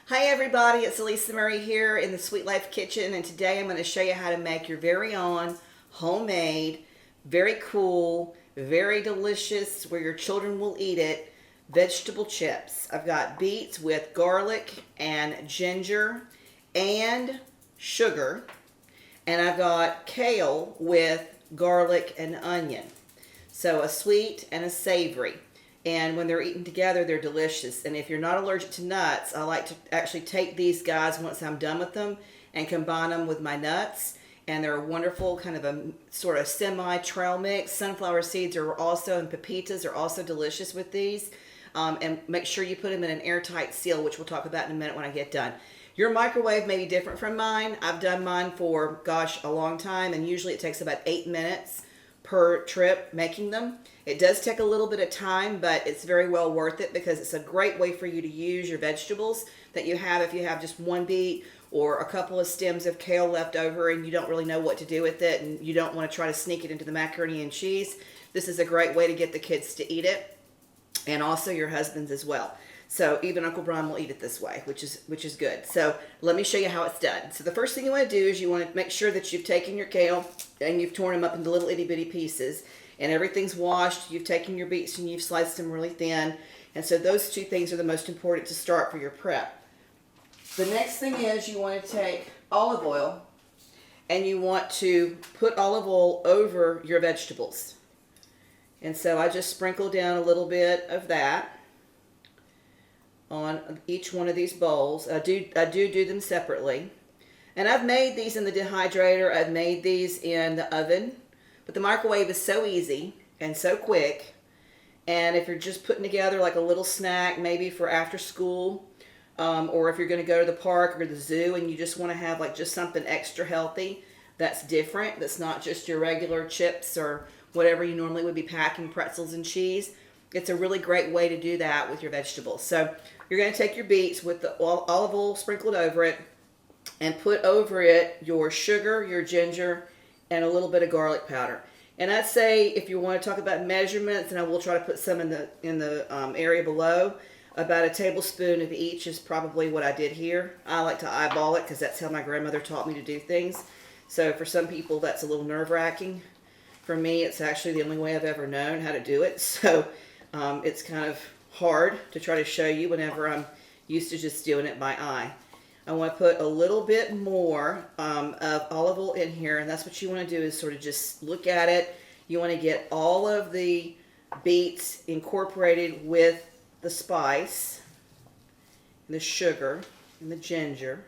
Hi everybody, it's Alisamurray here in the Sweet Life Kitchen, and today I'm going to show you how to make your very own homemade, very cool, very delicious, where your children will eat it, vegetable chips. I've got beets with garlic and ginger and sugar, and I've got kale with garlic and onion. So a sweet and a savory. And when they're eaten together, they're delicious. And if you're not allergic to nuts, I like to actually take these guys once I'm done with them and combine them with my nuts. And they're a wonderful kind of a sort of semi-trail mix. Sunflower seeds are also, and pepitas are also delicious with these. And make sure you put them in an airtight seal, which we'll talk about in a minute when I get done. Your microwave may be different from mine. I've done mine for, gosh, a long time, and usually it takes about 8 minutes per trip making them. It does take a little bit of time, but it's very well worth it because it's a great way for you to use your vegetables that you have if you have just one beet or a couple of stems of kale left over and you don't really know what to do with it and you don't want to try to sneak it into the macaroni and cheese. This is a great way to get the kids to eat it, and also your husbands as well. So even Uncle Brian will eat it this way, which is good. So let me show you how it's done. So the first thing you want to do is you want to make sure that you've taken your kale and you've torn them up into little itty bitty pieces, and everything's washed. You've taken your beets and you've sliced them really thin. And so those two things are the most important to start for your prep. The next thing is you want to take olive oil and you want to put olive oil over your vegetables. And so I just sprinkle down a little bit of that on each one of these bowls. I do them separately. And I've made these in the dehydrator. I've made these in the oven. But the microwave is so easy and so quick. And if you're just putting together like a little snack, maybe for after school, or if you're going to go to the park or the zoo and you just want to have like just something extra healthy that's different, that's not just your regular chips or whatever you normally would be packing, pretzels and cheese, it's a really great way to do that with your vegetables. So you're going to take your beets with the olive oil sprinkled over it and put over it your sugar, your ginger, and a little bit of garlic powder. And I'd say if you want to talk about measurements, and I will try to put some in the area below, about a tablespoon of each is probably what I did here. I like to eyeball it because that's how my grandmother taught me to do things. So for some people that's a little nerve-wracking. For me, it's actually the only way I've ever known how to do it. So it's kind of hard to try to show you whenever I'm used to just doing it by eye. I want to put a little bit more of olive oil in here, and that's what you want to do is sort of just look at it. You want to get all of the beets incorporated with the spice, the sugar, and the ginger,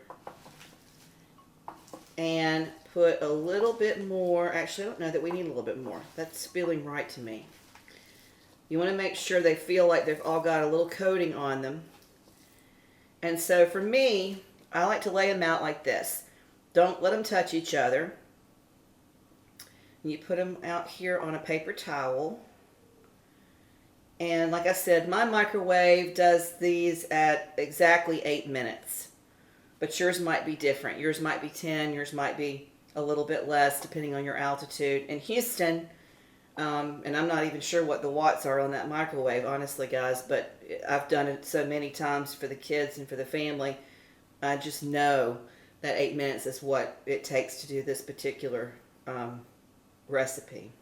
and put a little bit more. Actually, I don't know that we need a little bit more. That's feeling right to me. You want to make sure they feel like they've all got a little coating on them. And so for me, I like to lay them out like this. Don't let them touch each other. You put them out here on a paper towel. And like I said, my microwave does these at exactly 8 minutes. But yours might be different. Yours might be 10. Yours might be a little bit less depending on your altitude. In Houston, and I'm not even sure what the watts are on that microwave, honestly, guys, but I've done it so many times for the kids and for the family. I just know that 8 minutes is what it takes to do this particular recipe.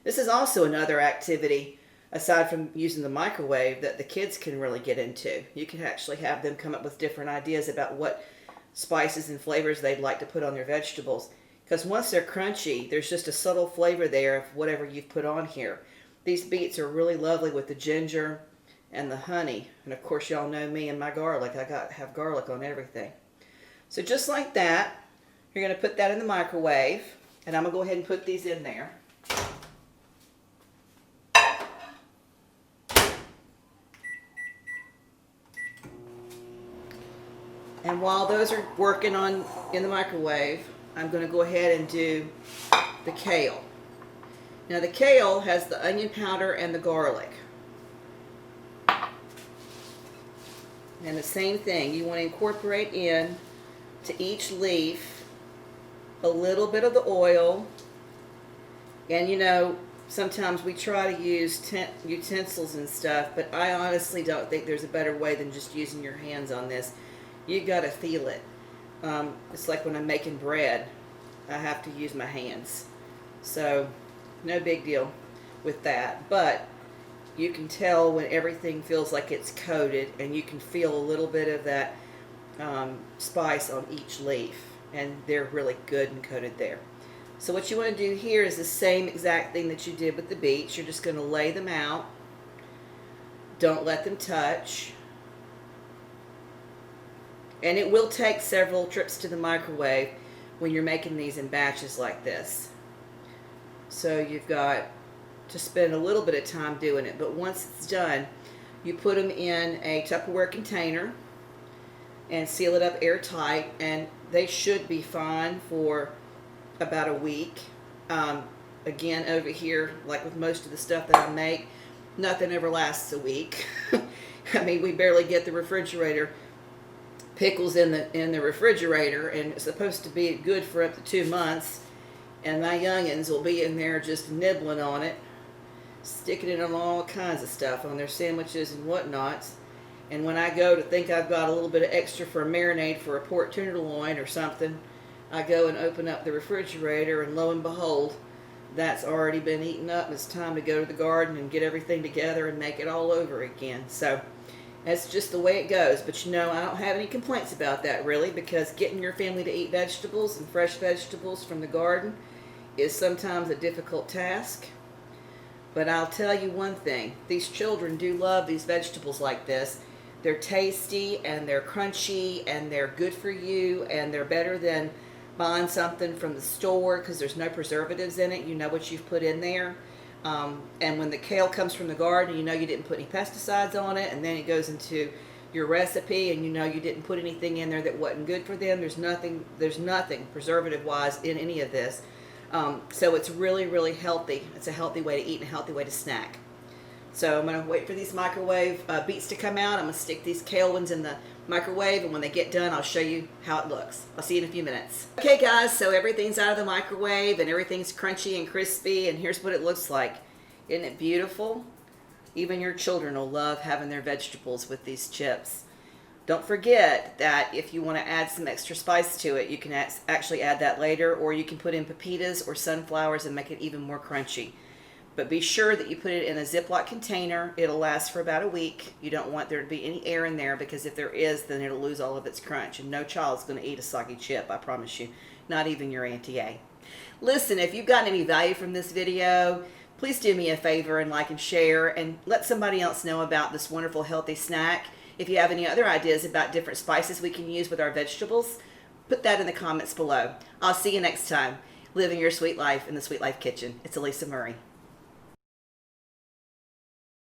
This is also another activity, aside from using the microwave, that the kids can really get into. You can actually have them come up with different ideas about what spices and flavors they'd like to put on their vegetables. Because once they're crunchy, there's just a subtle flavor there of whatever you've put on here. These beets are really lovely with the ginger and the honey. And of course, y'all know me and my garlic. I got to have garlic on everything. So just like that, you're going to put that in the microwave. And I'm going to go ahead and put these in there. And while those are working on in the microwave, I'm going to go ahead and do the kale. Now the kale has the onion powder and the garlic. And the same thing, you want to incorporate in to each leaf a little bit of the oil. And you know, sometimes we try to use utensils and stuff, but I honestly don't think there's a better way than just using your hands on this. You got to feel it. It's like when I'm making bread, I have to use my hands. So no big deal with that. But you can tell when everything feels like it's coated, and you can feel a little bit of that spice on each leaf, and they're really good and coated there. So what you want to do here is the same exact thing that you did with the beets. You're just going to lay them out. Don't let them touch. And it will take several trips to the microwave when you're making these in batches like this. So you've got to spend a little bit of time doing it. But once it's done, you put them in a Tupperware container and seal it up airtight, and they should be fine for about a week. Again, over here, like with most of the stuff that I make, nothing ever lasts a week. I mean, we barely get the refrigerator pickles in the refrigerator, and it's supposed to be good for up to 2 months, and my youngins will be in there just nibbling on it, sticking it on all kinds of stuff, on their sandwiches and whatnots. And when I go to think I've got a little bit of extra for a marinade for a pork tenderloin or something, I go and open up the refrigerator, and lo and behold, that's already been eaten up. It's time to go to the garden and get everything together and make it all over again. So that's just the way it goes. But you know, I don't have any complaints about that really, because getting your family to eat vegetables and fresh vegetables from the garden is sometimes a difficult task. But I'll tell you one thing, these children do love these vegetables like this. They're tasty, and they're crunchy, and they're good for you, and they're better than buying something from the store because there's no preservatives in it. You know what you've put in there. And when the kale comes from the garden, you know you didn't put any pesticides on it, and then it goes into your recipe, and you know you didn't put anything in there that wasn't good for them. There's nothing preservative-wise in any of this. So it's really, really healthy. It's a healthy way to eat and a healthy way to snack. So I'm going to wait for these microwave beets to come out. I'm going to stick these kale ones in the microwave, and when they get done, I'll show you how it looks. I'll see you in a few minutes. Okay guys, so everything's out of the microwave, and everything's crunchy and crispy, and here's what it looks like. Isn't it beautiful? Even your children will love having their vegetables with these chips. Don't forget that if you want to add some extra spice to it, you can actually add that later, or you can put in pepitas or sunflowers and make it even more crunchy. But be sure that you put it in a Ziploc container. It'll last for about a week. You don't want there to be any air in there, because if there is, then it'll lose all of its crunch. And no child's going to eat a soggy chip, I promise you. Not even your Auntie A. Listen, if you've gotten any value from this video, please do me a favor and like and share, and let somebody else know about this wonderful healthy snack. If you have any other ideas about different spices we can use with our vegetables, put that in the comments below. I'll see you next time. Living your sweet life in the Sweet Life Kitchen. It's Alisa Murray.